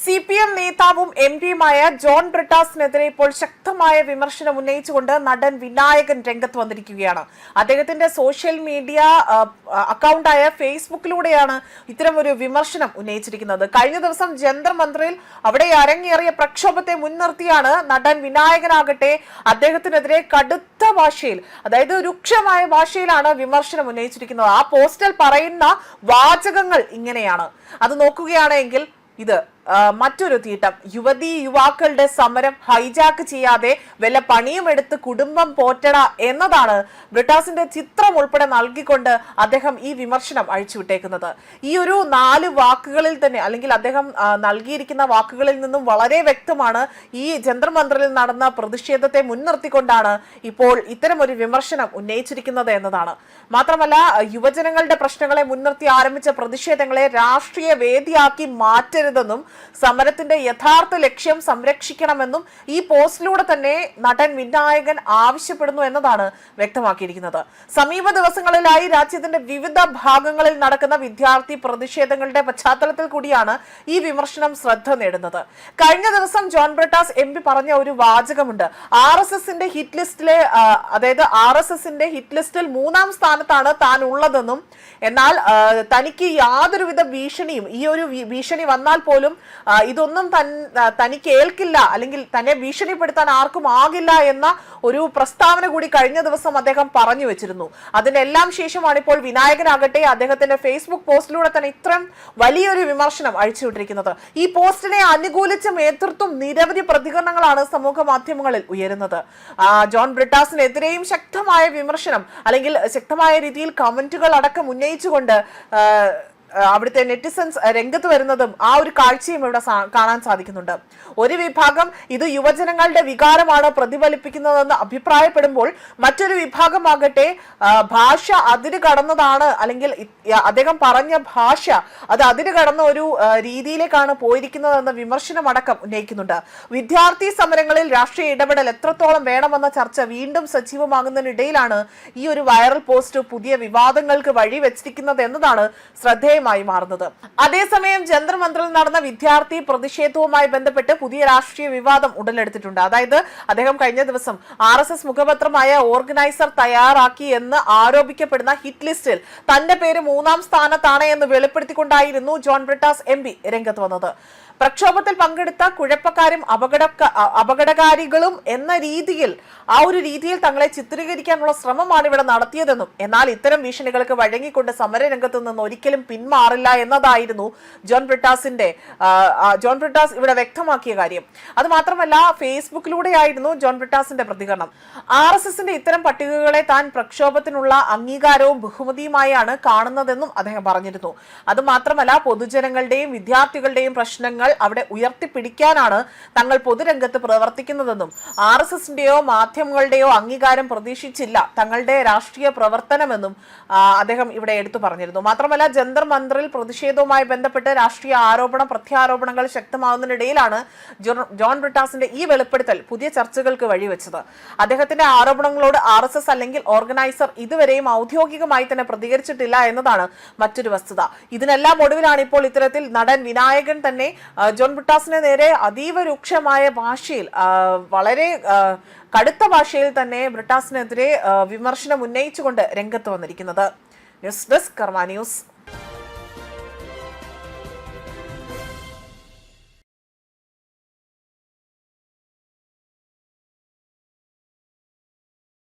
CPM നേതാവും എംപിയുമായ John ബ്രിട്ടാസിനെതിരെ ഇപ്പോൾ ശക്തമായ വിമർശനം ഉന്നയിച്ചുകൊണ്ട് നടൻ വിനായകൻ രംഗത്ത് വന്നിരിക്കുകയാണ്. അദ്ദേഹത്തിന്റെ സോഷ്യൽ മീഡിയ അക്കൗണ്ടായ ഫേസ്ബുക്കിലൂടെയാണ് ഇത്തരം ഒരു വിമർശനം ഉന്നയിച്ചിരിക്കുന്നത്. കഴിഞ്ഞ ദിവസം ജന്തർ മന്ദിറിൽ അവിടെ അരങ്ങേറിയ പ്രക്ഷോഭത്തെ മുൻനിർത്തിയാണ് നടൻ വിനായകനാകട്ടെ അദ്ദേഹത്തിനെതിരെ കടുത്ത ഭാഷയിൽ, അതായത് രൂക്ഷമായ ഭാഷയിലാണ് വിമർശനം ഉന്നയിച്ചിരിക്കുന്നത്. ആ പോസ്റ്റിൽ പറയുന്ന വാചകങ്ങൾ ഇങ്ങനെയാണ്. അത് നോക്കുകയാണെങ്കിൽ ഇത് മറ്റൊരു തീട്ടം. യുവാക്കളുടെ സമരം ഹൈജാക്ക് ചെയ്യാതെ വല്ല പണിയും എടുത്ത് കുടുംബം പോറ്റട എന്നതാണ് ബ്രിട്ടാസിന്റെ ചിത്രം ഉൾപ്പെടെ നൽകിക്കൊണ്ട് അദ്ദേഹം ഈ വിമർശനം അഴിച്ചുവിട്ടേക്കുന്നത്. ഈ ഒരു 4 വാക്കുകളിൽ തന്നെ, അല്ലെങ്കിൽ അദ്ദേഹം നൽകിയിരിക്കുന്ന വാക്കുകളിൽ നിന്നും വളരെ വ്യക്തമാണ് ഈ ജന്തർ മന്ദിറിൽ നടന്ന പ്രതിഷേധത്തെ മുൻനിർത്തിക്കൊണ്ടാണ് ഇപ്പോൾ ഇത്തരം ഒരു വിമർശനം ഉന്നയിച്ചിരിക്കുന്നത് എന്നതാണ്. മാത്രമല്ല, യുവജനങ്ങളുടെ പ്രശ്നങ്ങളെ മുൻനിർത്തി ആരംഭിച്ച പ്രതിഷേധങ്ങളെ രാഷ്ട്രീയ വേദിയാക്കി മാറ്റരുതെന്നും സമരത്തിന്റെ യഥാർത്ഥ ലക്ഷ്യം സംരക്ഷിക്കണമെന്നും ഈ പോസ്റ്റിലൂടെ തന്നെ നടൻ വിനായകൻ ആവശ്യപ്പെടുന്നു എന്നതാണ് വ്യക്തമാക്കിയിരിക്കുന്നത്. സമീപ ദിവസങ്ങളിലായി രാജ്യത്തിന്റെ വിവിധ ഭാഗങ്ങളിൽ നടക്കുന്ന വിദ്യാർത്ഥി പ്രതിഷേധങ്ങളുടെ പശ്ചാത്തലത്തിൽ കൂടിയാണ് ഈ വിമർശനം ശ്രദ്ധ നേടുന്നത്. കഴിഞ്ഞ ദിവസം ജോൺ ബ്രിട്ടാസ് MP പറഞ്ഞ ഒരു വാചകമുണ്ട്. RSSന്റെ ഹിറ്റ് ലിസ്റ്റിലെ, അതായത് RSSന്റെ ഹിറ്റ് ലിസ്റ്റിൽ 3-ാം സ്ഥാനത്താണ് താൻ ഉള്ളതെന്നും, എന്നാൽ തനിക്ക് യാതൊരുവിധ ഭീഷണിയും, ഈ ഒരു ഭീഷണി വന്നാൽ പോലും ഇതൊന്നും തനിക്ക് ഏൽക്കില്ല, അല്ലെങ്കിൽ തന്നെ ഭീഷണിപ്പെടുത്താൻ ആർക്കും ആകില്ല എന്ന ഒരു പ്രസ്താവന കൂടി കഴിഞ്ഞ ദിവസം അദ്ദേഹം പറഞ്ഞു വെച്ചിരുന്നു. അതിനെല്ലാം ശേഷമാണ് ഇപ്പോൾ വിനായകനാകട്ടെ അദ്ദേഹത്തിന്റെ ഫേസ്ബുക്ക് പോസ്റ്റിലൂടെ തന്നെ ഇത്രയും വലിയൊരു വിമർശനം അഴിച്ചുവിട്ടിരിക്കുന്നത്. ഈ പോസ്റ്റിനെ അനുകൂലിച്ച നേതൃത്വം നിരവധി പ്രതികരണങ്ങളാണ് സമൂഹ മാധ്യമങ്ങളിൽ ഉയരുന്നത്. ജോൺ ബ്രിട്ടാസിനെതിരെയും ശക്തമായ വിമർശനം, അല്ലെങ്കിൽ ശക്തമായ രീതിയിൽ കമന്റുകൾ അടക്കം ഉന്നയിച്ചുകൊണ്ട് അവിടുത്തെ നെറ്റിസൺസ് രംഗത്ത് വരുന്നതും ആ ഒരു കാഴ്ചയും ഇവിടെ കാണാൻ സാധിക്കുന്നുണ്ട്. ഒരു വിഭാഗം ഇത് യുവജനങ്ങളുടെ വികാരമാണ് പ്രതിഫലിപ്പിക്കുന്നതെന്ന് അഭിപ്രായപ്പെടുമ്പോൾ, മറ്റൊരു വിഭാഗമാകട്ടെ ഭാഷ അതിര് കടന്നതാണ്, അല്ലെങ്കിൽ അദ്ദേഹം പറഞ്ഞ ഭാഷ അത് അതിര് കടന്ന ഒരു രീതിയിലേക്കാണ് പോയിരിക്കുന്നതെന്ന വിമർശനം അടക്കം ഉന്നയിക്കുന്നുണ്ട്. വിദ്യാർത്ഥി സമരങ്ങളിൽ രാഷ്ട്രീയ ഇടപെടൽ എത്രത്തോളം വേണമെന്ന ചർച്ച വീണ്ടും സജീവമാകുന്നതിനിടയിലാണ് ഈ ഒരു വൈറൽ പോസ്റ്റ് പുതിയ വിവാദങ്ങൾക്ക് വഴിവെച്ചിരിക്കുന്നത് എന്നതാണ് ശ്രദ്ധേയമായി മാറുന്നത്. അതേസമയം ജന്തർ മന്ദിറിൽ നടന്ന വിദ്യാർത്ഥി പ്രതിഷേധവുമായി ബന്ധപ്പെട്ട് പുതിയ രാഷ്ട്രീയ വിവാദം ഉടലെടുത്തിട്ടുണ്ട്. അതായത് അദ്ദേഹം കഴിഞ്ഞ ദിവസം RSS മുഖപത്രമായ ഓർഗനൈസർ തയ്യാറാക്കി എന്ന് ആരോപിക്കപ്പെടുന്ന ഹിറ്റ് ലിസ്റ്റിൽ തന്റെ പേര് 3-ാം സ്ഥാനത്താണ് എന്ന് വെളിപ്പെടുത്തിക്കൊണ്ടായിരുന്നു ജോൺ ബ്രിട്ടാസ് MP രംഗത്ത് വന്നത്. പ്രക്ഷോഭത്തിൽ പങ്കെടുത്ത കുഴപ്പക്കാരും അപകടകാരികളും എന്ന രീതിയിൽ, ആ ഒരു രീതിയിൽ തങ്ങളെ ചിത്രീകരിക്കാനുള്ള ശ്രമമാണ് ഇവിടെ നടത്തിയതെന്നും, എന്നാൽ ഇത്തരം ഭീഷണികൾക്ക് വഴങ്ങിക്കൊണ്ട് സമരരംഗത്ത് നിന്ന് ഒരിക്കലും പിന്മാറില്ല എന്നതായിരുന്നു ജോൺ ബ്രിട്ടാസ് ഇവിടെ വ്യക്തമാക്കിയ കാര്യം. അത് മാത്രമല്ല, ഫേസ്ബുക്കിലൂടെയായിരുന്നു ജോൺ ബ്രിട്ടാസിന്റെ പ്രതികരണം. RSSന്റെ ഇത്തരം പട്ടികകളെ താൻ പ്രക്ഷോഭത്തിനുള്ള അംഗീകാരവും ബഹുമതിയുമായാണ് കാണുന്നതെന്നും അദ്ദേഹം പറഞ്ഞിരുന്നു. അത് മാത്രമല്ല, പൊതുജനങ്ങളുടെയും വിദ്യാർത്ഥികളുടെയും പ്രശ്നങ്ങൾ അവിടെ ഉയർത്തിപ്പിടിക്കാനാണ് തങ്ങൾ പൊതുരംഗത്ത് പ്രവർത്തിക്കുന്നതെന്നും, RSSന്റെയോ മാധ്യമങ്ങളുടെയോ അംഗീകാരം പ്രതീക്ഷിച്ചില്ല തങ്ങളുടെ രാഷ്ട്രീയ പ്രവർത്തനമെന്നും അദ്ദേഹം ഇവിടെ എടുത്തു പറഞ്ഞിരുന്നു. മാത്രമല്ല, ജന്തർ മന്ദിറിൽ പ്രതിഷേധവുമായി ബന്ധപ്പെട്ട് രാഷ്ട്രീയ പ്രത്യാരോപണങ്ങൾ ശക്തമാകുന്നതിനിടയിലാണ് ജോൺ ബ്രിട്ടാസിന്റെ ഈ വെളിപ്പെടുത്തൽ പുതിയ ചർച്ചകൾക്ക് വഴിവെച്ചത്. അദ്ദേഹത്തിന്റെ ആരോപണങ്ങളോട് RSS അല്ലെങ്കിൽ ഓർഗനൈസർ ഇതുവരെയും ഔദ്യോഗികമായി തന്നെ പ്രതികരിച്ചിട്ടില്ല എന്നതാണ് മറ്റൊരു വസ്തുത. ഇതിനെല്ലാം ഒടുവിലാണ് ഇപ്പോൾ ഇത്തരത്തിൽ നടൻ വിനായകൻ തന്നെ ജോൺ ബ്രിട്ടാസിന് നേരെ അതീവ രൂക്ഷമായ ഭാഷയിൽ, വളരെ കടുത്ത ഭാഷയിൽ തന്നെ ബ്രിട്ടാസിനെതിരെ വിമർശനം ഉന്നയിച്ചുകൊണ്ട് രംഗത്ത് വന്നിരിക്കുന്നത്. ന്യൂസ് ഡെസ്ക് കർമ്മ ന്യൂസ്.